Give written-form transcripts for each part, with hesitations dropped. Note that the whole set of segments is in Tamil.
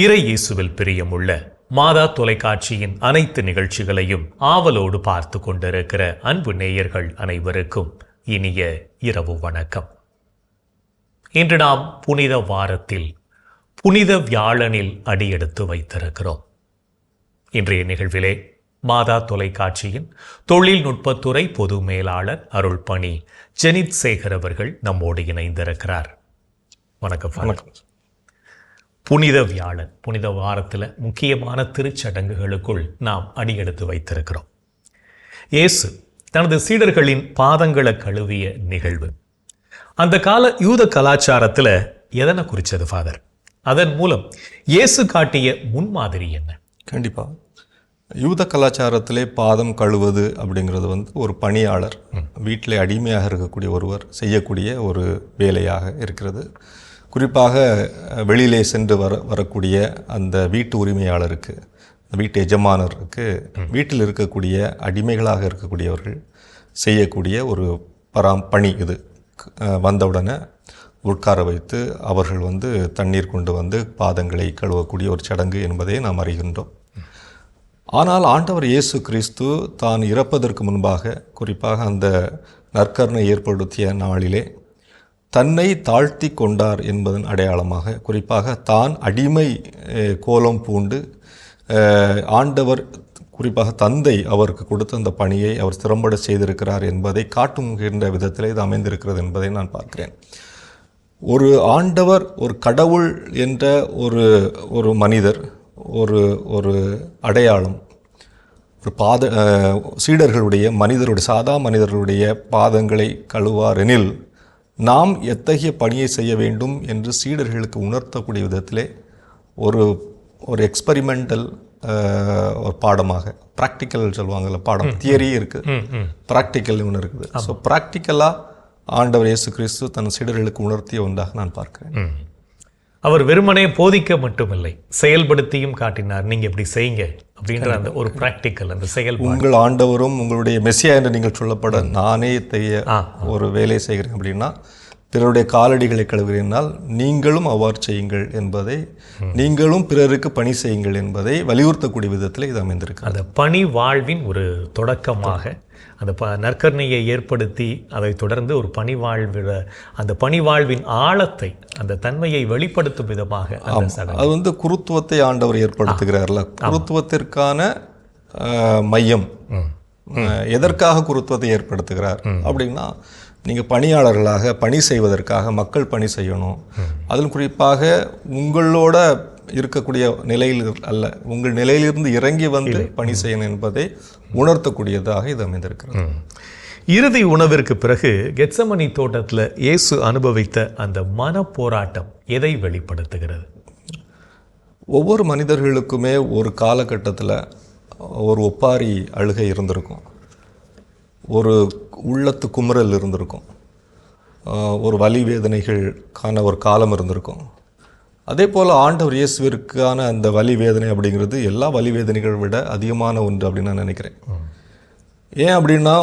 இறை இயேசுவில் பிரியமுள்ள மாதா தொலைக்காட்சியின் அனைத்து நிகழ்ச்சிகளையும் ஆவலோடு பார்த்து கொண்டிருக்கிற அன்பு நேயர்கள் அனைவருக்கும் இனிய இரவு வணக்கம். இன்று நாம் புனித வாரத்தில் புனித வியாழனில் அடியெடுத்து வைத்திருக்கிறோம். இன்றைய நிகழ்விலே மாதா தொலைக்காட்சியின் தொழில்நுட்பத்துறை பொது மேலாளர் அருள்பணி ஜெனித் சேகர் அவர்கள் நம்மோடு இணைந்திருக்கிறார். வணக்கம். வணக்கம். புனித வியாழன், புனித வாரத்தில் முக்கியமான திருச்சடங்குகளுக்குள் நாம் அடியெடுத்து வைத்திருக்கிறோம். இயேசு தனது சீடர்களின் பாதங்களை கழுவிய நிகழ்வு அந்த கால யூத கலாச்சாரத்தில் எதனை குறித்தது ஃபாதர்? அதன் மூலம் இயேசு காட்டிய முன்மாதிரி என்ன? கண்டிப்பாக யூத கலாச்சாரத்திலே பாதம் கழுவது அப்படிங்கிறது ஒரு பணியாளர் வீட்டில் அடிமையாக இருக்கக்கூடிய ஒருவர் செய்யக்கூடிய ஒரு வேலையாக இருக்கிறது. குறிப்பாக வெளியிலே சென்று வரக்கூடிய அந்த வீட்டு உரிமையாளருக்கு, வீட்டு எஜமானருக்கு, வீட்டில் இருக்கக்கூடிய அடிமைகளாக இருக்கக்கூடியவர்கள் செய்யக்கூடிய ஒரு பணி இது. வந்தவுடனே உட்கார வைத்து அவர்கள் தண்ணீர் கொண்டு பாதங்களை கழுவக்கூடிய ஒரு சடங்கு என்பதை நாம் அறிகின்றோம். ஆனால் ஆண்டவர் இயேசு கிறிஸ்து தான் இறப்பதற்கு முன்பாக, குறிப்பாக அந்த நற்கருணை ஏற்படுத்திய நாளிலே தன்னை தாழ்த்தி கொண்டார் என்பதன் அடையாளமாக, குறிப்பாக தான் அடிமை கோலம் பூண்டு ஆண்டவர், குறிப்பாக தந்தை அவருக்கு கொடுத்த அந்த பணியை அவர் திறம்பட செய்திருக்கிறார் என்பதை காட்டுகின்ற விதத்தில் இது அமைந்திருக்கிறது என்பதை நான் பார்க்கிறேன். ஒரு ஆண்டவர், ஒரு கடவுள் என்ற ஒரு மனிதர், ஒரு அடையாளம், ஒரு சீடர்களுடைய சாதா மனிதர்களுடைய பாதங்களை கழுவாரெனில் நாம் எத்தகைய பணியை செய்ய வேண்டும் என்று சீடர்களுக்கு உணர்த்தக்கூடிய விதத்திலே ஒரு எக்ஸ்பெரிமெண்டல் ஒரு பாடமாக, ப்ராக்டிக்கல் சொல்லுவாங்கள்ல, பாடம் தியரி இருக்குது, ப்ராக்டிக்கல் ஒன்று இருக்குது. ஸோ ப்ராக்டிக்கலாக ஆண்டவர் இயேசு கிறிஸ்து தன் சீடர்களுக்கு உணர்த்திய ஒன்றாக நான் பார்க்கிறேன். அவர் வெறுமனே போதிக்க மட்டுமில்லை, செயல்படுத்தியும் காட்டினார். நீங்கள் இப்படி செய்யுங்க அப்படின்ற அந்த ஒரு ப்ராக்டிக்கல், அந்த செயல்பாடு. உங்கள் ஆண்டவரும் உங்களுடைய மெசியா என்று நீங்கள் சொல்லப்பட நானே ஒரு வேலை செய்கிறேன் அப்படின்னா, பிறருடைய காலடிகளை கழுவுகிறேனால் நீங்களும் அவ்வாறு செய்யுங்கள் என்பதை, நீங்களும் பிறருக்கு பணி செய்யுங்கள் என்பதை வலியுறுத்தக்கூடிய விதத்தில் இது அமைந்திருக்கு. அந்த பணி வாழ்வின் ஒரு தொடக்கமாக அந்த நற்கருணையை ஏற்படுத்தி அதை தொடர்ந்து ஒரு அந்த பணிவாழ்வின் ஆழத்தை, அந்த தன்மையை வெளிப்படுத்தும் விதமாக அது குருத்துவத்தை ஆண்டவர் ஏற்படுத்துகிறார்ல. குருத்துவத்திற்கான மையம் எதற்காக குருத்துவத்தை ஏற்படுத்துகிறார் அப்படின்னா, நீங்கள் பணியாளர்களாக பணி செய்வதற்காக மக்கள் பணி செய்யணும். அதில் குறிப்பாக உங்களோட இருக்கக்கூடிய நிலையில் அல்ல, உங்கள் நிலையிலிருந்து இறங்கி பணி செய்யணும் என்பதை உணர்த்தக்கூடியதாக இது அமைந்திருக்கிறது. இறுதி உணவிற்கு பிறகு கெத்சமனி தோட்டத்தில் இயேசு அனுபவித்த அந்த மன போராட்டம் எதை வெளிப்படுத்துகிறது? ஒவ்வொரு மனிதர்களுக்குமே ஒரு காலகட்டத்தில் ஒரு ஒப்பாரி அழுகை இருந்திருக்கும், ஒரு உள்ளத்து குமுறல் இருந்திருக்கும், ஒரு வலி வேதனைகளுக்கான ஒரு காலம் இருந்திருக்கும். அதே போல் ஆண்டவர் இயேசுவிற்கான அந்த வலி வேதனை அப்படிங்கிறது எல்லா வலி வேதனைகளை விட அதிகமான ஒன்று அப்படின்னு நான் நினைக்கிறேன். ஏன் அப்படின்னா,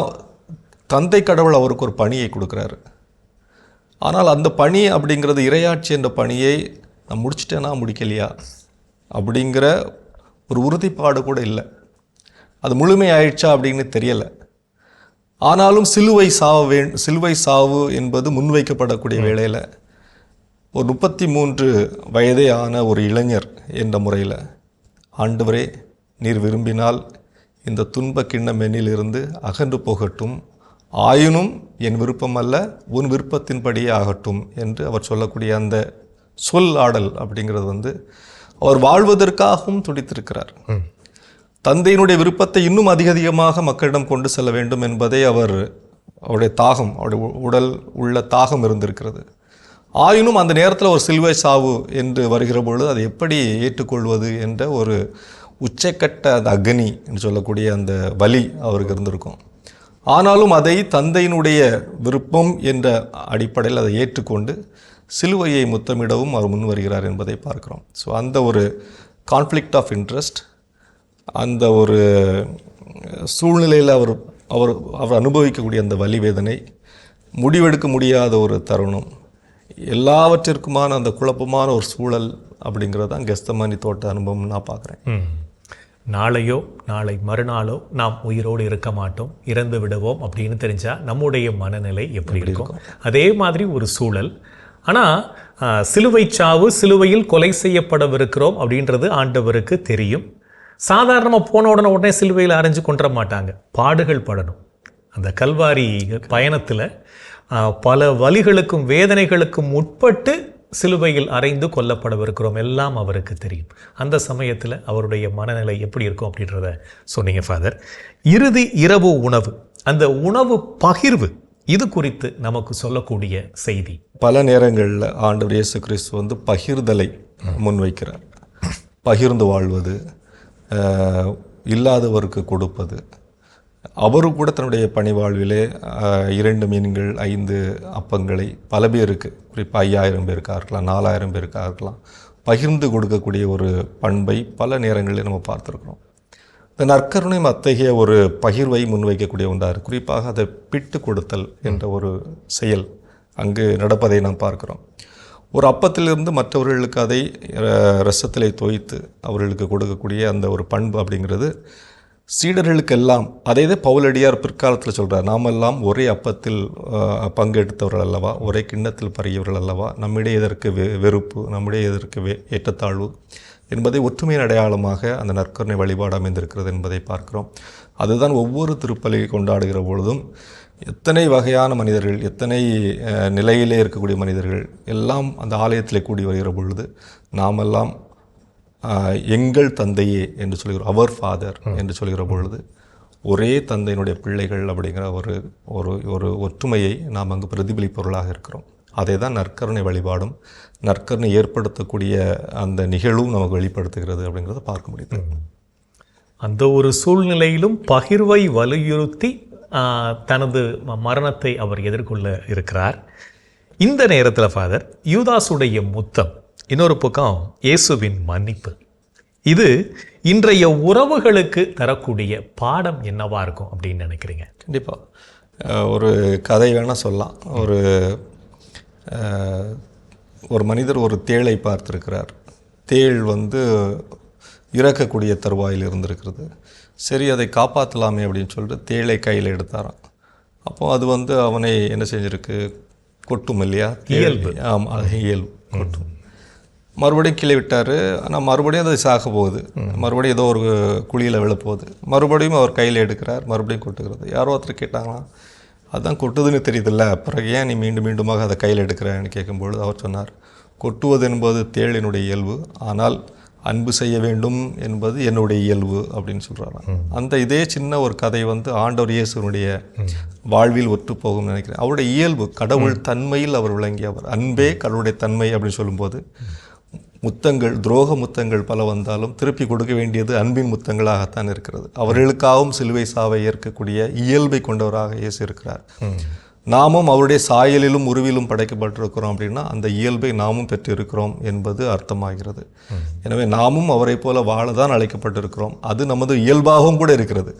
தந்தை கடவுள் அவருக்கு ஒரு பணியை கொடுக்குறாரு. ஆனால் அந்த பணி அப்படிங்கிறது, இறையாட்சி என்ற பணியை நான் முடிச்சிட்டேனா முடிக்கலையா அப்படிங்கிற ஒரு உறுதிப்பாடு கூட இல்லை. அது முழுமையாயிடுச்சா அப்படின்னு தெரியலை. ஆனாலும் சிலுவை சாவு என்பது முன்வைக்கப்படக்கூடிய வேளையில் ஒரு 33 வயதே ஆன ஒரு இளைஞர் என்ற முறையில், ஆண்டவரே நீர் விரும்பினால் இந்த துன்ப கிண்ணம் என்னிலிருந்து அகன்று போகட்டும், ஆயினும் என் விருப்பம் அல்ல உன் விருப்பத்தின்படியே ஆகட்டும் என்று அவர் சொல்லக்கூடிய அந்த சொல் ஆடல் அப்படிங்கிறது அவர் வாழ்வதற்காகவும் துடித்திருக்கிறார். தந்தையினுடைய விருப்பத்தை இன்னும் அதிகமாக மக்களிடம் கொண்டு செல்ல வேண்டும் என்பதை அவருடைய தாகம், அவருடைய உடல் உள்ள தாகம் இருந்திருக்கிறது. ஆயினும் அந்த நேரத்தில் ஒரு சிலுவை சாவு என்று வருகிற பொழுது அதை எப்படி ஏற்றுக்கொள்வது என்ற ஒரு உச்சக்கட்ட அந்த அக்னி என்று சொல்லக்கூடிய அந்த வலி அவருக்கு இருந்திருக்கும். ஆனாலும் அதை தந்தையினுடைய விருப்பம் என்ற அடிப்படையில் அதை ஏற்றுக்கொண்டு சிலுவையை முத்தமிடவும் அவர் முன் வருகிறார் என்பதை பார்க்கிறோம். ஸோ அந்த ஒரு கான்ஃப்ளிக்ட் ஆஃப் இன்ட்ரெஸ்ட், அந்த ஒரு சூழ்நிலையில் அவர் அனுபவிக்கக்கூடிய அந்த வலி வேதனை, முடிவெடுக்க முடியாத ஒரு தருணம், எல்லாவற்றிற்குமான அந்த குழப்பமான ஒரு சூழல் அப்படிங்கிறது தான் கெத்செமனே தோட்ட அனுபவம் நான் பார்க்குறேன். நாளையோ நாளை மறுநாளோ நாம் உயிரோடு இருக்க மாட்டோம், இறந்து விடுவோம் அப்படின்னு தெரிஞ்சால் நம்முடைய மனநிலை எப்படி இருக்கும்? அதே மாதிரி ஒரு சூழல். ஆனால் சிலுவை சாவு, சிலுவையில் கொலை செய்யப்படவிருக்கிறோம் அப்படின்றது ஆண்டவருக்கு தெரியும். சாதாரணமாக போன உடனே சிலுவையில் அரைஞ்சு கொண்டுற மாட்டாங்க, பாடுகள் படணும். அந்த கல்வாரி பயணத்தில் பல வலிகளுக்கும் வேதனைகளுக்கும் உட்பட்டு சிலுவையில் அறைந்து கொல்லப்படவிருக்கிறோம் எல்லாம் அவருக்கு தெரியும். அந்த சமயத்தில் அவருடைய மனநிலை எப்படி இருக்கும் அப்படின்றத சொன்னீங்க ஃபாதர். இறுதி இரவு உணவு, அந்த உணவு பகிர்வு, இது குறித்து நமக்கு சொல்லக்கூடிய செய்தி. பல நேரங்களில் ஆண்டவர் இயேசு கிறிஸ்து வந்து பகிர்தலை முன்வைக்கிறார். பகிர்ந்து வாழ்வது, இல்லாதவருக்கு கொடுப்பது. அவரு கூட தன்னுடைய பணிவாழ்விலே 2 மீன்கள் 5 அப்பங்களை பல பேருக்கு, குறிப்பாக 5000 பேருக்காக இருக்கலாம், 4000 பேருக்காக இருக்கலாம், பகிர்ந்து கொடுக்கக்கூடிய ஒரு பண்பை பல நேரங்களில் நம்ம பார்த்துருக்கிறோம். இந்த நற்கருணையும் அத்தகைய ஒரு பகிர்வை முன்வைக்கக்கூடிய ஒன்றாக, குறிப்பாக அதை பிட்டு கொடுத்தல் என்ற ஒரு செயல் அங்கு நடப்பதை நாம் பார்க்கிறோம். ஒரு அப்பத்திலிருந்து மற்றவர்களுக்கு அதை ரசத்திலே தோய்த்து அவர்களுக்கு கொடுக்கக்கூடிய அந்த ஒரு பண்பு அப்படிங்கிறது சீடர்களுக்கெல்லாம், அதே பவுலடியார் பிற்காலத்தில் சொல்கிறார், நாமெல்லாம் ஒரே அப்பத்தில் பங்கெடுத்தவர்கள் அல்லவா, ஒரே கிண்ணத்தில் பருகியவர்கள் அல்லவா, நம்மிடையே எதற்கு வெறுப்பு, நம்மிடையே எதற்கு ஏற்றத்தாழ்வு என்பதை ஒற்றுமையின் அடையாளமாக அந்த நற்கருணை வழிபாடு அமைந்திருக்கிறது என்பதை பார்க்கிறோம். அதுதான் ஒவ்வொரு திருப்பலி கொண்டாடுகிற பொழுதும் எத்தனை வகையான மனிதர்கள், எத்தனை நிலையிலே இருக்கக்கூடிய மனிதர்கள் எல்லாம் அந்த ஆலயத்தில் கூடி வருகிற பொழுது நாமெல்லாம் எங்கள் தந்தையே என்று சொல்கிறோம், அவர் ஃபாதர் என்று சொல்கிற பொழுது ஒரே தந்தையினுடைய பிள்ளைகள் அப்படிங்கிற ஒரு ஒரு ஒரு ஒற்றுமையை நாம் அங்கு பிரதிபலிப்பவர்களாக இருக்கிறோம். அதை தான் நற்கருணை வழிபாடும் நற்கருணை ஏற்படுத்தக்கூடிய அந்த நிகழ்வும் நமக்கு வெளிப்படுத்துகிறது அப்படிங்கிறத பார்க்க முடியுது. அந்த ஒரு சூழ்நிலையிலும் பகிர்வை வலியுறுத்தி தனது மரணத்தை அவர் எதிர்கொள்ள இருக்கிறார். இந்த நேரத்தில் ஃபாதர், யூதாசுடைய முத்தம், இன்னொரு பக்கம் இயேசுவின் மன்னிப்பு, இது இன்றைய உறவுகளுக்கு தரக்கூடிய பாடம் என்னவா இருக்கும் அப்படின்னு நினைக்கிறீங்க? கண்டிப்பாக ஒரு கதை வேணால் சொல்லலாம். ஒரு மனிதர் ஒரு தேளை பார்த்துருக்கிறார். தேள் வந்து இறக்கக்கூடிய தருவாயில் இருந்திருக்கிறது. சரி, அதை காப்பாற்றலாமே அப்படின்னு சொல்லிட்டு தேளை கையில் எடுத்தாராம். அப்போ அது வந்து அவனை என்ன செஞ்சிருக்கு, கொட்டும் இல்லையா, இயல்பு. ஆமாம், அது இயல்பு, கொட்டும். மறுபடியும் கீழே விட்டார். ஆனால் மறுபடியும் அது சாக போகுது, மறுபடியும் ஏதோ ஒரு குழியில் விழப்போகுது. மறுபடியும் அவர் கையில் எடுக்கிறார், மறுபடியும் கொட்டுகிறது. யாரோ ஒருத்தர் கேட்டாங்களாம், அதுதான் கொட்டுதுன்னு தெரியுதில்ல, பிறகு ஏன் நீ மீண்டும் மீண்டுமாக அதை கையில் எடுக்கிறேன்னு கேட்கும்பொழுது அவர் சொன்னார், கொட்டுவது என்பது தேளினுடைய இயல்பு, ஆனால் அன்பு செய்ய வேண்டும் என்பது என்னுடைய இயல்பு அப்படின்னு சொல்கிறாராம். அந்த இதே சின்ன ஒரு கதை வந்து ஆண்டவர் இயேசுனுடைய வாழ்வில் ஒத்து போகும் நினைக்கிறேன். அவருடைய இயல்பு, கடவுள் தன்மையில் அவர் விளங்கியவர். அன்பே கடவுளுடைய தன்மை அப்படின்னு சொல்லும்போது முத்தங்கள், துரோக முத்தங்கள் பல வந்தாலும் திருப்பி கொடுக்க வேண்டியது அன்பின் முத்தங்களாகத்தான் இருக்கிறது. அவர்களுக்காகவும் சிலுவை சாவை ஏற்கக்கூடிய இயல்பை கொண்டவராக இயேசு இருக்கிறார். நாமும் அவருடைய சாயலிலும் உருவிலும் படைக்கப்பட்டிருக்கிறோம் அப்படின்னா அந்த இயல்பை நாமும் பெற்றிருக்கிறோம் என்பது அர்த்தமாகிறது. எனவே நாமும் அவரை போல வாழதான் அழைக்கப்பட்டிருக்கிறோம். அது நமது இயல்பாகவும் கூட இருக்கிறது.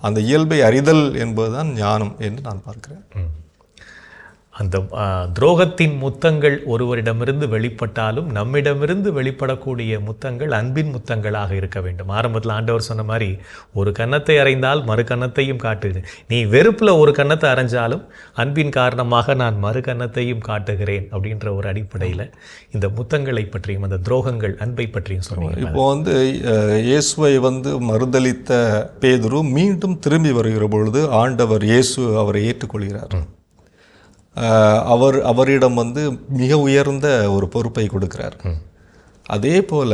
அந்த இயல்பை அறிதல் என்பதுதான் ஞானம் என்று நான் பார்க்கிறேன். அந்த துரோகத்தின் முத்தங்கள் ஒருவரிடமிருந்து வெளிப்பட்டாலும் நம்மிடமிருந்து வெளிப்படக்கூடிய முத்தங்கள் அன்பின் முத்தங்களாக இருக்க வேண்டும். ஆரம்பத்தில் ஆண்டவர் சொன்ன மாதிரி, ஒரு கன்னத்தை அறைந்தால் மறு கன்னத்தையும் காட்டு, நீ வெறுப்பில் ஒரு கன்னத்தை அரைஞ்சாலும் அன்பின் காரணமாக நான் மறு கன்னத்தையும் காட்டுகிறேன் அப்படின்ற ஒரு அடிப்படையில் இந்த முத்தங்களை பற்றியும் அந்த துரோகங்கள் அன்பை பற்றியும் சொன்னீங்க. இப்போ வந்து இயேசுவை வந்து மறுதலித்த பேதுரு மீண்டும் திரும்பி வருகிற பொழுது ஆண்டவர் இயேசு அவரை ஏற்றுக்கொள்கிறார். அவரிடம் வந்து மிக உயர்ந்த ஒரு பொறுப்பை கொடுக்கிறார். அதே போல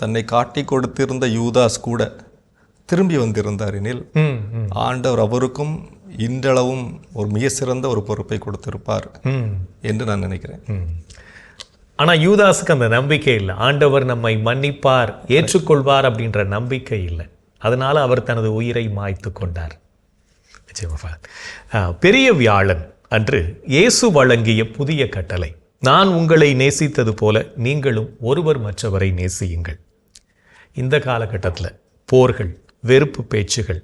தன்னை காட்டி கொடுத்திருந்த யூதாஸ் கூட திரும்பி வந்திருந்தார் எனில் ஆண்டவர் அவருக்கும் இன்றளவும் ஒரு மிக சிறந்த ஒரு பொறுப்பை கொடுத்திருப்பார் என்று நான் நினைக்கிறேன். ஆனால் யூதாஸுக்கு அந்த நம்பிக்கை இல்லை. ஆண்டவர் நம்மை மன்னிப்பார், ஏற்றுக்கொள்வார் அப்படின்ற நம்பிக்கை இல்லை. அதனால அவர் தனது உயிரை மாய்த்து கொண்டார். பெரிய வியாழன் அன்று இயேசு வழங்கிய புதிய கட்டளை, நான் உங்களை நேசித்தது போல நீங்களும் ஒருவர் மற்றவரை நேசியுங்கள். இந்த காலகட்டத்தில் போர்கள், வெறுப்பு பேச்சுகள்,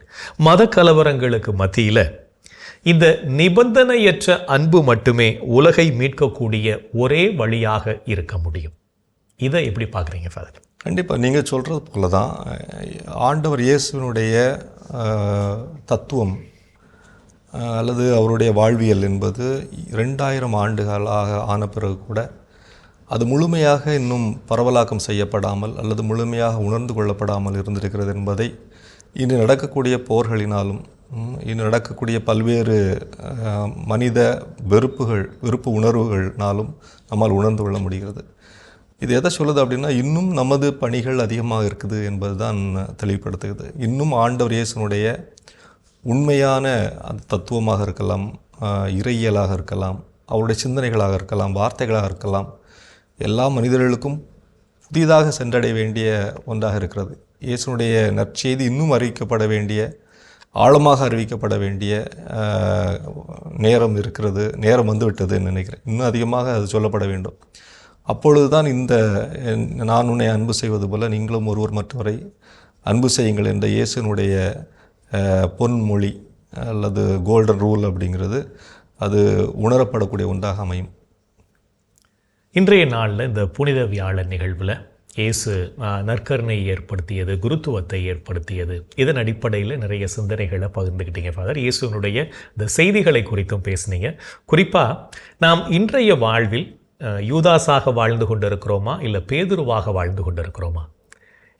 மத கலவரங்களுக்கு மத்தியில் இந்த நிபந்தனையற்ற அன்பு மட்டுமே உலகை மீட்கக்கூடிய ஒரே வழியாக இருக்க முடியும். இதை எப்படி பார்க்குறீங்க ஃபாதர்? கண்டிப்பாக நீங்கள் சொல்கிறது போல தான் ஆண்டவர் இயேசுவினுடைய தத்துவம் அல்லது அவருடைய வாழ்வியல் என்பது 2000 ஆண்டுகளாக ஆன பிறகு கூட அது முழுமையாக இன்னும் பரவலாக்கம் செய்யப்படாமல் அல்லது முழுமையாக உணர்ந்து கொள்ளப்படாமல் இருந்திருக்கிறது என்பதை இன்று நடக்கக்கூடிய போர்களினாலும் இன்று நடக்கக்கூடிய பல்வேறு மனித வெறுப்பு உணர்வுகள்னாலும் நம்மால் உணர்ந்து கொள்ள முடிகிறது. இது எதை சொல்லுது அப்படின்னா, இன்னும் நமது பணிகள் அதிகமாக இருக்குது என்பது தான் தெளிவுபடுத்துகிறது. இன்னும் ஆண்டவர் இயேசுனுடைய உண்மையான அந்த தத்துவமாக இருக்கலாம், இறையியலாக இருக்கலாம், அவருடைய சிந்தனைகளாக இருக்கலாம், வார்த்தைகளாக இருக்கலாம், எல்லா மனிதர்களுக்கும் புதிதாக சென்றடைய வேண்டிய ஒன்றாக இருக்கிறது. இயேசுனுடைய நற்செய்தி இன்னும் அறிவிக்கப்பட வேண்டிய, ஆழமாக அறிவிக்கப்பட வேண்டிய நேரம் இருக்கிறது, நேரம் வந்துவிட்டதுன்னு நினைக்கிறேன். இன்னும் அதிகமாக அது சொல்லப்பட வேண்டும். அப்பொழுது தான் இந்த நான் உன்னை அன்பு செய்வது போல நீங்களும் ஒருவர் மற்றவரை அன்பு செய்யுங்கள் என்ற இயேசுனுடைய பொன்மொழி அல்லது கோல்டன் ரூல் அப்படிங்கிறது அது உணரப்படக்கூடிய ஒன்றாக அமையும். இன்றைய நாளில் இந்த புனித வியாழன் நிகழ்வில் இயேசு நற்கருணை ஏற்படுத்தியது, குருத்துவத்தை ஏற்படுத்தியது, இதன் அடிப்படையில் நிறைய சிந்தனைகளை பகிர்ந்துக்கிட்டீங்க ஃபாதர். இயேசுனுடைய இந்த செய்திகளை குறித்தும் பேசுனீங்க. குறிப்பாக நாம் இன்றைய வாழ்வில் யூதாஸாக வாழ்ந்து கொண்டிருக்கிறோமா இல்லை பேதுருவாக வாழ்ந்து கொண்டிருக்கிறோமா?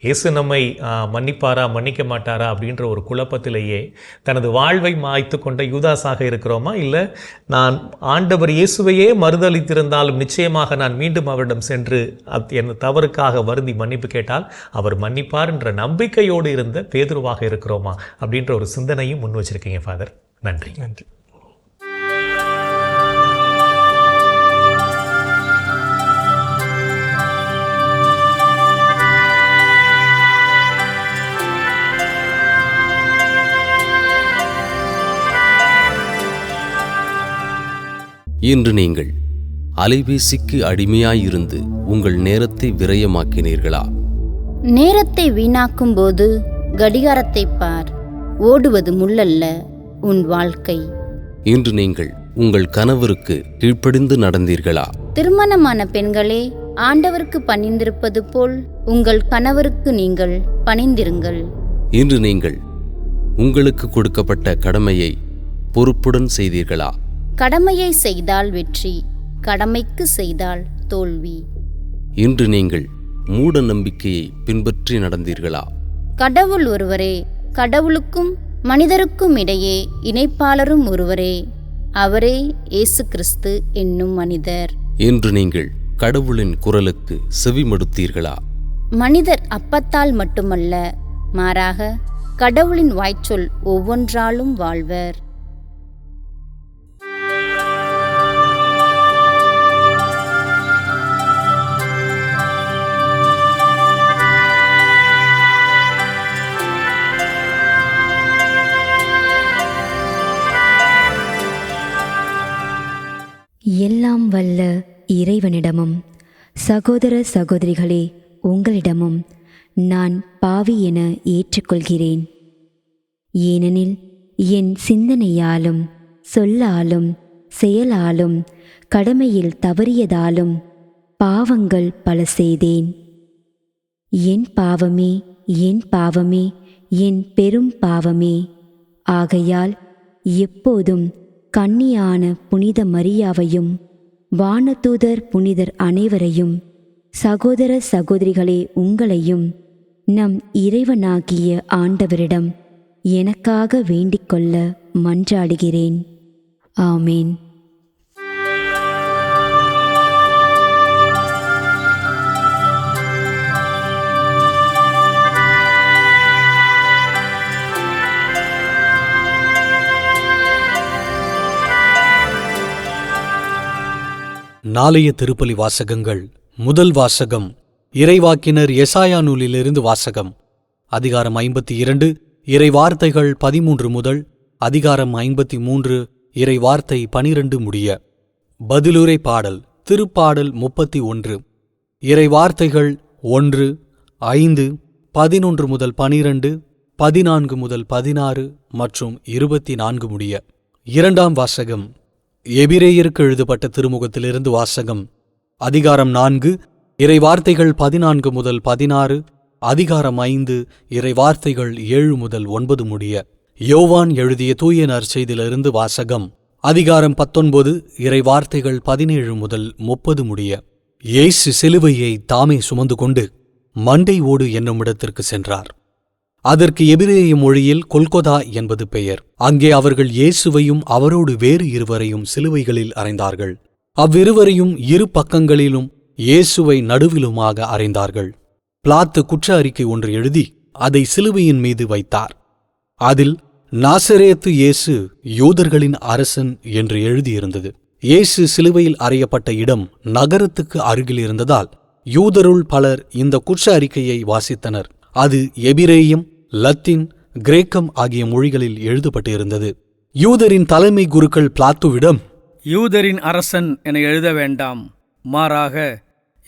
இயேசு நம்மை மன்னிப்பாரா மன்னிக்க மாட்டாரா அப்படின்ற ஒரு குழப்பத்திலேயே தனது வாழ்வை மாய்த்து கொண்ட யூதாஸாக இருக்கிறோமா, இல்லை நான் ஆண்டவர் இயேசுவையே மறுதளித்திருந்தாலும் நிச்சயமாக நான் மீண்டும் அவரிடம் சென்று என் தவறுக்காக வருந்தி மன்னிப்பு கேட்டால் அவர் மன்னிப்பார் என்ற நம்பிக்கையோடு இருந்த பேதுருவாக இருக்கிறோமா அப்படின்ற ஒரு சிந்தனையும் முன் வச்சிருக்கீங்க ஃபாதர். நன்றி. நன்றி. இன்று நீங்கள் அலைபேசிக்கு அடிமையாயிருந்து உங்கள் நேரத்தை விரயமாக்கினீர்களா? நேரத்தை வீணாக்கும் போது கடிகாரத்தை பார், ஓடுவது முள்ளல்ல உன் வாழ்க்கை. இன்று நீங்கள் உங்கள் கணவருக்கு கீழ்ப்படிந்து நடந்தீர்களா? திருமணமான பெண்களே, ஆண்டவருக்கு பணிந்திருப்பது போல் உங்கள் கணவருக்கு நீங்கள் பணிந்திருங்கள். இன்று நீங்கள் உங்களுக்கு கொடுக்கப்பட்ட கடமையை பொறுப்புடன் செய்தீர்களா? கடமையை செய்தால் வெற்றி, கடமைக்கு செய்தால் தோல்வி. இன்று நீங்கள் மூட நம்பிக்கையை பின்பற்றி நடந்தீர்களா? கடவுள் ஒருவரே, கடவுளுக்கும் மனிதருக்கும் இடையே இணைப்பாளரும் ஒருவரே, அவரே இயேசு கிறிஸ்து என்னும் மனிதர். இன்று நீங்கள் கடவுளின் குரலுக்கு செவிமடுத்தீர்களா? மனிதர் அப்பத்தால் மட்டுமல்ல, மாறாக கடவுளின் வாய்ச்சொல் ஒவ்வொன்றாலும் வாழ்வர். எல்லாம் வல்ல இறைவனிடமும் சகோதர சகோதரிகளே உங்களிடமும் நான் பாவி என ஏற்றுக்கொள்கிறேன். ஏனெனில் என் சிந்தனையாலும் சொல்லாலும் செயலாலும் கடமையில் தவறியதாலும் பாவங்கள் பல செய்தேன். என் பாவமே, என் பாவமே, என் பெரும் பாவமே. ஆகையால் எப்போதும் கன்னியான புனித மரியாவையும் வானதூதர் புனிதர் அனைவரையும் சகோதர சகோதரிகளே உங்களையும் நம் இறைவனாகிய ஆண்டவரிடம் எனக்காக வேண்டிக்கொள்ள மன்றாடுகிறேன். ஆமேன். நாளைய திருப்பலி வாசகங்கள். முதல் வாசகம் இறைவாக்கினர் எசாயா நூலிலிருந்து வாசகம். அதிகாரம் 52 இறைவார்த்தைகள் 13 முதல் அதிகாரம் 53 இறைவார்த்தை 12 முடிய. பதிலுரை பாடல். திருப்பாடல் 31. இறைவார்த்தைகள் 1, 5, 11 முதல் 12, 14 முதல் 16 மற்றும் 24 முடிய. இரண்டாம் வாசகம் எபிரேயருக்கு எழுதப்பட்ட திருமுகத்திலிருந்து வாசகம். அதிகாரம் 4 இறைவார்த்தைகள் 14 முதல் 16, அதிகாரம் 5, இறைவார்த்தைகள் 7 முதல் 9 முடிய. யோவான் எழுதிய தூய நற்செய்தியிலிருந்து வாசகம். அதிகாரம் 19, இறைவார்த்தைகள் 17 முதல் 30 முடிய. இயேசு சிலுவையை தாமே சுமந்து கொண்டு மண்டை ஓடு என்னும் இடத்திற்கு சென்றார். அதற்கு எபிரேய மொழியில் கொல்கொதா என்பது பெயர். அங்கே அவர்கள் இயேசுவையும் அவரோடு வேறு இருவரையும் சிலுவைகளில் அறைந்தார்கள். அவ்விருவரையும் இரு பக்கங்களிலும் இயேசுவை நடுவிலுமாக அறைந்தார்கள். பிலாத்து குற்ற அறிக்கை ஒன்று எழுதி அதை சிலுவையின் மீது வைத்தார். அதில் நாசரேத்து இயேசு யூதர்களின் அரசன் என்று எழுதியிருந்தது. இயேசு சிலுவையில் அறையப்பட்ட இடம் நகரத்துக்கு அருகில் இருந்ததால் யூதருள் பலர் இந்த குற்ற அறிக்கையை வாசித்தனர். அது எபிரேயம், லத்தீன், கிரேக்கம் ஆகிய மொழிகளில் எழுதப்பட்டு இருந்தது. யூதரின் தலைமை குருக்கள் பிலாத்துவிடம், யூதரின் அரசன் என எழுத வேண்டாம், மாறாக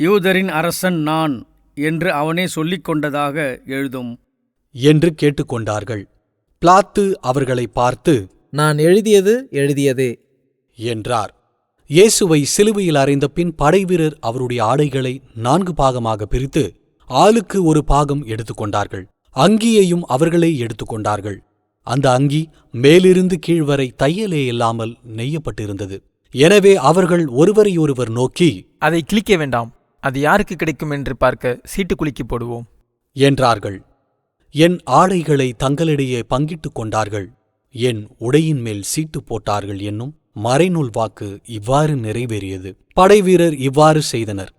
யூதரின் அரசன் நான் என்று அவனே சொல்லிக் கொண்டதாக எழுதும் என்று கேட்டுக்கொண்டார்கள். பிலாத்து அவர்களை பார்த்து, நான் எழுதியதே என்றார். இயேசுவை சிலுவையில் அறைந்த பின் படைவீரர் அவருடைய ஆடைகளை 4 பாகமாக பிரித்து ஆளுக்கு ஒரு பாகம் எடுத்துக்கொண்டார்கள். அங்கியையும் அவர்களே எடுத்துக்கொண்டார்கள். அந்த அங்கி மேலிருந்து கீழ்வரை தையலே இல்லாமல் நெய்யப்பட்டிருந்தது. எனவே அவர்கள் ஒருவரையொருவர் நோக்கி, அதை கிழிக்க வேண்டாம், அது யாருக்கு கிடைக்கும் என்று பார்க்க சீட்டு குலுக்கி போடுவோம் என்றார்கள். என் ஆடைகளை தங்களிடையே பங்கிட்டுக் கொண்டார்கள், என் உடையின் மேல் சீட்டு போட்டார்கள் என்னும் மறைநூல் வாக்கு இவ்வாறு நிறைவேறியது. படைவீரர் இவ்வாறு செய்தனர்.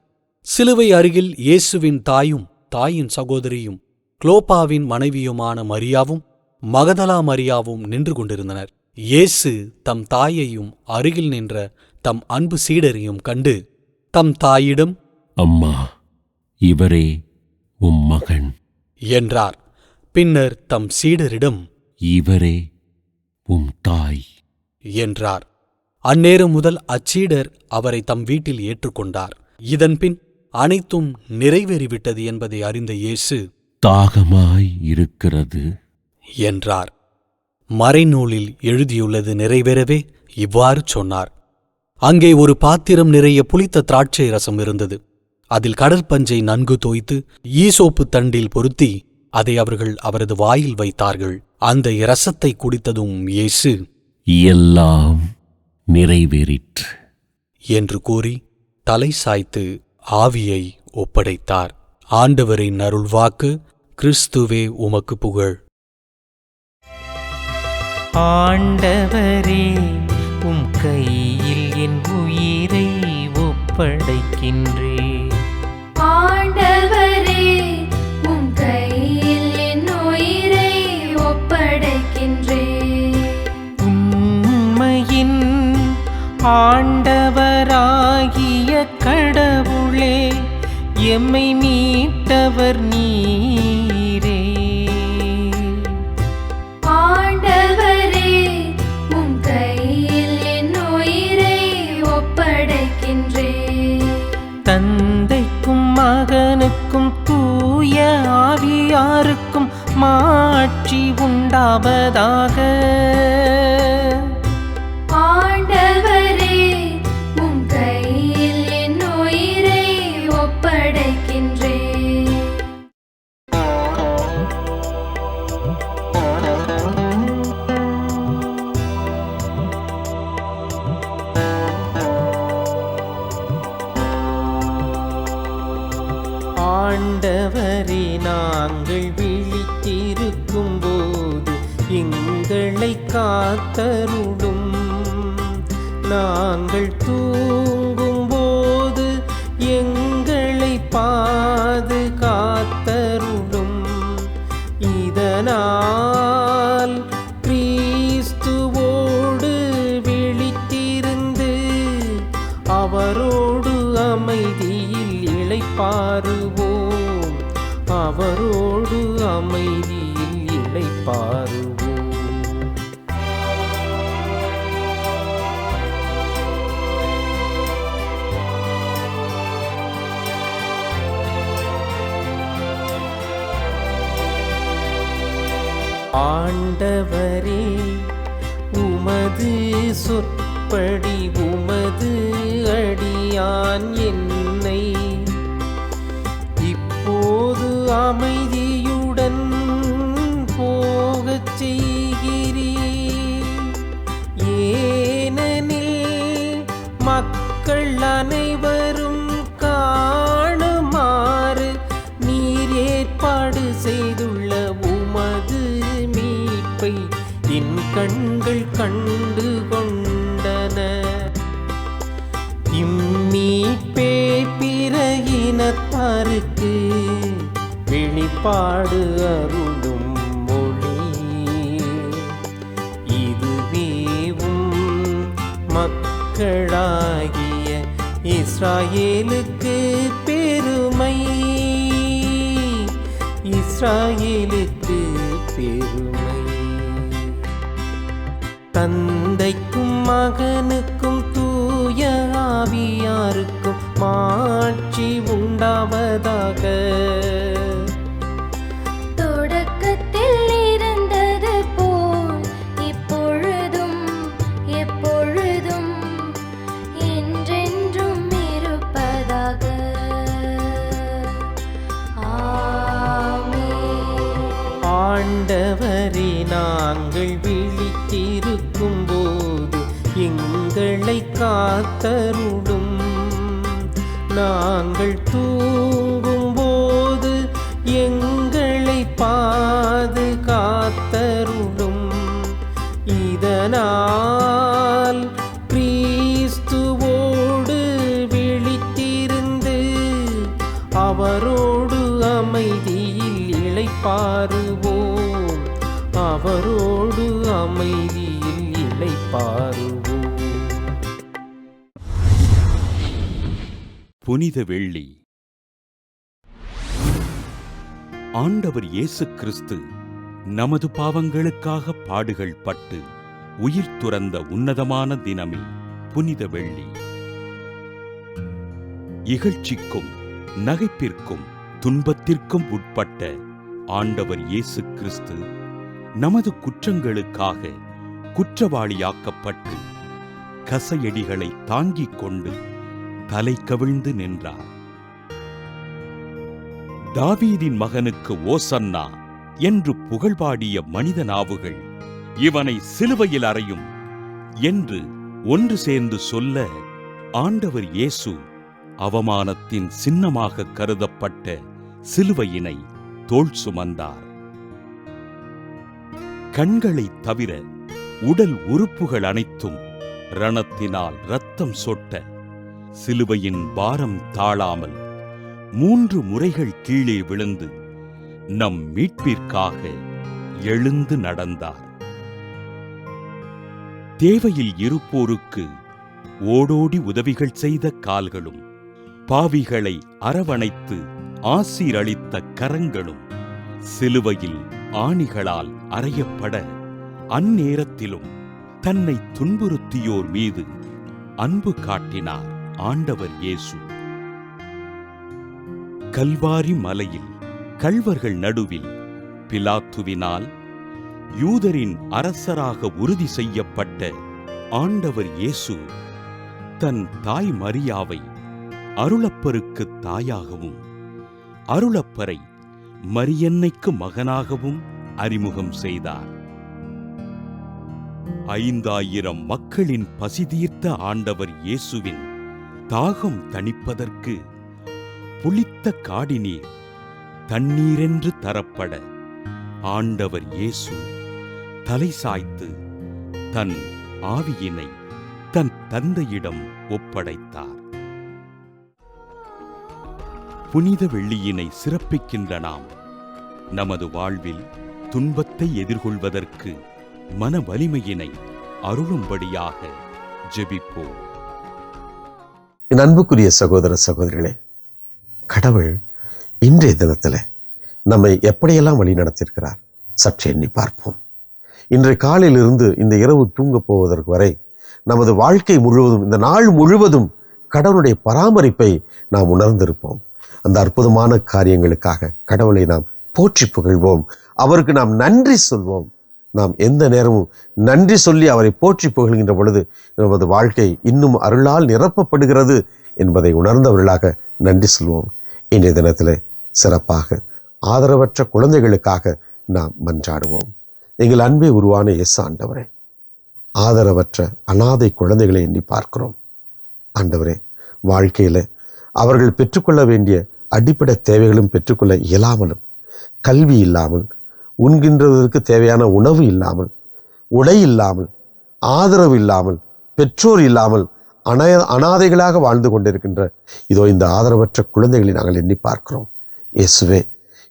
சிலுவை அருகில் இயேசுவின் தாயும் தாயின் சகோதரியும் குளோப்பாவின் மனைவியுமான மரியாவும் மகதலா மரியாவும் நின்று கொண்டிருந்தனர். இயேசு தம் தாயையும் அருகில் நின்ற தம் அன்பு சீடரையும் கண்டு தம் தாயிடம், அம்மா, இவரே உம் மகன் என்றார். பின்னர் தம் சீடரிடம், இவரே உம் தாய் என்றார். அந்நேரம் முதல் அச்சீடர் அவரை தம் வீட்டில் ஏற்றுக்கொண்டார். இதன்பின் அனைத்தும் நிறைவேறிவிட்டது என்பதை அறிந்த இயேசு, தாகமாய் இருக்கிறது என்றார். மறைநூலில் எழுதியுள்ளது நிறைவேறவே இவ்வாறு சொன்னார். அங்கே ஒரு பாத்திரம் நிறைய புளித்த திராட்சை ரசம் இருந்தது. அதில் கடற்பஞ்சை நன்கு தோய்த்து ஈசோப்பு தண்டில் பொருத்தி அதை அவர்கள் அவரது வாயில் வைத்தார்கள். அந்த இரசத்தை குடித்ததும் இயேசு, எல்லாம் நிறைவேறிற்று என்று கூறி தலை சாய்த்து ஆவியை ஒப்படைத்தார். ஆண்டவரின் அருள்வாக்கு. கிறிஸ்துவே உமக்கு புகழ். ஆண்டவரே, உம் கையில் என் உயிரை ஒப்படைக்கின்றேன். ஆண்டவரே, உம் கையில் என் உயிரை ஒப்படைக்கின்றேன். உண்மையின் ஆண்டவராகிய கடவுளே, எம்மை மீட்டவர் நீரே. ஆண்டவரே, உம் கையில் என் உயிரை ஒப்படைக்கின்றேன். தந்தைக்கும் மகனுக்கும் தூய ஆவியாருக்கும் மாட்சி உண்டாவதாக. ஆண்டவரே, உம் கையில் என் உயிரை ஒப்படைக்கின்றேன். ஆண்டவரே, நாங்கள் விழித்திருக்கும் போது எங்களை காத்தருளும். நாங்கள் தூங்கும் போது எங்களை பாதுகாத்தருளும். இதனால் கிறிஸ்துவோடு விழித்திருந்து அவரோடு அமைதியில் இளைப்பாறுவோம். அவரோடு அமைதியில் இளைப்பாறுவோம். ஆண்டவரே, உமது சொற்படி உமது அடியான் என்னை அமைதியுடன் போகச் செய்கிறீர். ஏனெனில் மக்கள் அனைவரும் காணுமாறு நீர் ஏற்பாடு செய்துள்ள உமது மீட்பை என் கண்கள் கண்டு கொண்டன. இம்மீட்பே பிற இனத்தாருக்கு வெளிப்பாடு அருளும் மொழி. இதுவேவும் மக்களாகிய இஸ்ராயேலுக்கு பெருமை. இஸ்ராயேலுக்கு பெருமை. தந்தைக்கும் மகனுக்கும் தூய ஆவியாருக்கும் மாட்சி உண்டாவதாக. தொடக்கத்தில் இருந்தது போல் இப்பொழுதும் எப்பொழுதும் என்றென்றும் இருப்பதாக. ஆமென். ஆண்டவரே, நாங்கள் விழித்திருக்கும் போது எங்களை காத்தருளும். நாங்கள் தூங்கும் போது எங்களை பாதுகாத்தருளும். இதனால் கிறிஸ்துவோடு விழித்திருந்து அவரோடு அமைதியில் இளைப்பாறுவோம். அவரோடு அமைதியில் இளைப்பாறுவோம். புனித வெள்ளி. ஆண்டவர் இயேசு கிறிஸ்து நமது பாவங்களுக்காக பாடுகள் பட்டு உயிர் துறந்த உன்னதமான தினமே புனித வெள்ளி. இகழ்ச்சிக்கும் நகைப்பிற்கும் துன்பத்திற்கும் உட்பட்ட ஆண்டவர் இயேசு கிறிஸ்து நமது குற்றங்களுக்காக குற்றவாளியாக்கப்பட்டு கசையடிகளை தாங்கிக் கொண்டு தலை கவிழ்ந்து நின்றார். தாவீதின் மகனுக்கு ஓசன்னா என்று புகழ்பாடிய மனித நாவுகள் இவனை சிலுவையில் அறையும் என்று ஒன்று சேர்ந்து சொல்ல ஆண்டவர் இயேசு அவமானத்தின் சின்னமாக கருதப்பட்ட சிலுவையினை தோள் சுமந்தார். கண்களைத் தவிர உடல் உறுப்புகள் அனைத்தும் ரணத்தினால் இரத்தம் சொட்ட சிலுவையின் பாரம் தாழாமல் 3 முறைகள் கீழே விழுந்து நம் மீட்பிற்காக எழுந்து நடந்தார். தேவையில் இருப்போருக்கு ஓடோடி உதவிகள் செய்த கால்களும், பாவிகளை அரவணைத்து ஆசீரளித்த கரங்களும், சிலுவையில் ஆணிகளால் அறையப்பட அந்நேரத்திலும் தன்னை துன்புறுத்தியோர் மீது அன்பு காட்டினார் ஆண்டவர் இயேசு. கல்வாரி மலையில் கள்வர்கள் நடுவில் பிலாத்துவினால் யூதரின் அரசராக உறுதி செய்யப்பட்ட ஆண்டவர் இயேசு தன் தாய் மரியாவை அருளப்பருக்கு தாயாகவும் அருளப்பரை மரியன்னைக்கு மகனாகவும் அறிமுகம் செய்தார். 5000 மக்களின் பசி தீர்த்த ஆண்டவர் இயேசுவின் தாகம் தணிப்பதற்கு புளித்த காடிநீர் தண்ணீரென்று தரப்பட ஆண்டவர் இயேசு தலை சாய்த்து தன் ஆவியினை தன் தந்தையிடம் ஒப்படைத்தார். புனித வெள்ளியினை சிறப்பிக்கின்ற நாம் நமது வாழ்வில் துன்பத்தை எதிர்கொள்வதற்கு மன வலிமையினை அருளும்படியாக ஜெபிப்போம். என் அன்புக்குரிய சகோதர சகோதரிகளே, கடவுள் இன்றைய தினத்தில் நம்மை எப்படியெல்லாம் வழி நடத்தியிருக்கிறார் சற்று எண்ணி பார்ப்போம். இன்றைய காலையிலிருந்து இந்த இரவு தூங்க போவதற்கு வரை நமது வாழ்க்கை முழுவதும், இந்த நாள் முழுவதும் கடவுளுடைய பராமரிப்பை நாம் உணர்ந்திருப்போம். அந்த அற்புதமான காரியங்களுக்காக கடவுளை நாம் போற்றி புகழ்வோம். அவருக்கு நாம் நன்றி சொல்வோம். நாம் எந்த நேரமும் நன்றி சொல்லி அவரை போற்றி புகழ்கின்ற பொழுது நமது வாழ்க்கை இன்னும் அருளால் நிரப்பப்படுகிறது என்பதை உணர்ந்தவர்களாக நன்றி சொல்வோம். இன்றைய தினத்தில் சிறப்பாக ஆதரவற்ற குழந்தைகளுக்காக நாம் மன்றாடுவோம். எங்கள் அன்பே உருவான இயேசு ஆண்டவரே, ஆதரவற்ற அனாதை குழந்தைகளை எண்ணி பார்க்கிறோம். ஆண்டவரே, வாழ்க்கையில் அவர்கள் பெற்றுக்கொள்ள வேண்டிய அடிப்படை தேவைகளும் பெற்றுக்கொள்ள இயலாமலும், கல்வி இல்லாமல், உண்கின்றதற்கு தேவையான உணவு இல்லாமல், உடை இல்லாமல், ஆதரவு இல்லாமல், பெற்றோர் இல்லாமல் அனாதைகளாக வாழ்ந்து கொண்டிருக்கின்ற இதோ இந்த ஆதரவற்ற குழந்தைகளை நாங்கள் எண்ணி பார்க்கிறோம். இயேசுவே,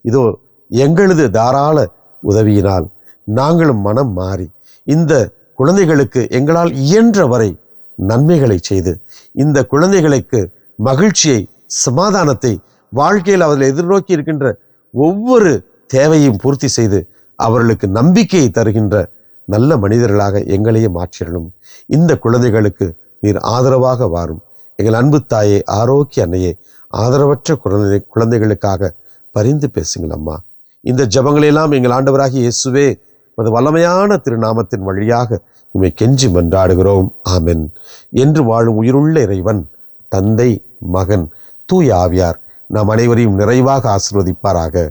இதோ எங்களது தாராள உதவியினால் நாங்களும் மனம் மாறி இந்த குழந்தைகளுக்கு எங்களால் இயன்ற வரை நன்மைகளை செய்து இந்த குழந்தைகளுக்கு மகிழ்ச்சியை, சமாதானத்தை, வாழ்க்கையில் அவர்கள் எதிர்நோக்கி இருக்கின்ற ஒவ்வொரு தேவையும் பூர்த்தி செய்து அவர்களுக்கு நம்பிக்கையை தருகின்ற நல்ல மனிதர்களாக எங்களையே மாற்றிடணும். இந்த குழந்தைகளுக்கு நீர் ஆதரவாக வாரும். எங்கள் அன்பு தாயே, ஆரோக்கிய அன்னையே, ஆதரவற்ற குழந்தைகளுக்காக பரிந்து பேசுங்கள் அம்மா. இந்த ஜபங்களெல்லாம் எங்கள் ஆண்டவராகிய இயேசுவே அது வல்லமையான திருநாமத்தின் வழியாக உம்மை கெஞ்சி மன்றாடுகிறோம். ஆமென். என்று வாழும் உயிருள்ள இறைவன், தந்தை, மகன், தூய ஆவியார் நாம் அனைவரையும் நிறைவாக ஆசீர்வதிப்பாராக.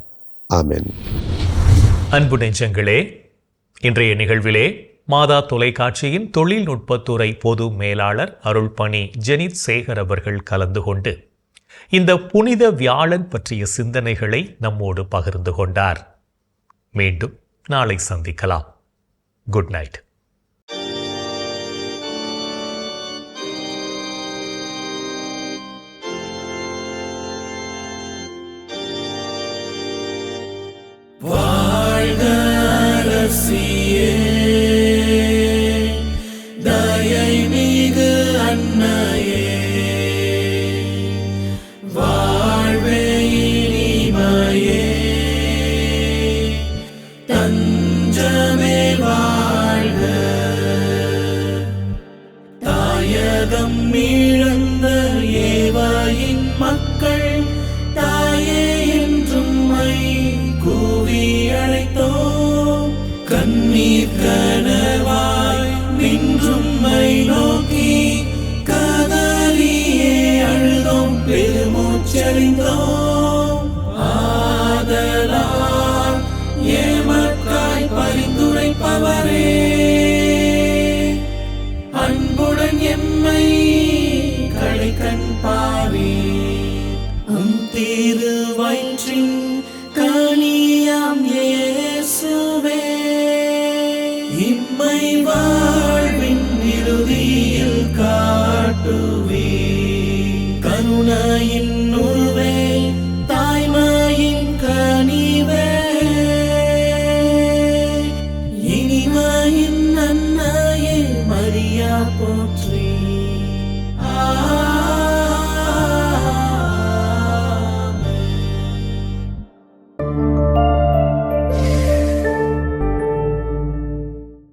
ஆமென். அன்பு நெஞ்சங்களே, இன்றைய நிகழ்விலே மாதா தொலைக்காட்சியின் தொழில்நுட்பத்துறை பொது மேலாளர் அருள்பணி ஜெனித் சேகர் அவர்கள் கலந்து கொண்டு இந்த புனித வியாழன் பற்றிய சிந்தனைகளை நம்மோடு பகிர்ந்து கொண்டார். மீண்டும் நாளை சந்திக்கலாம். Good night. வாழ்க அரசி.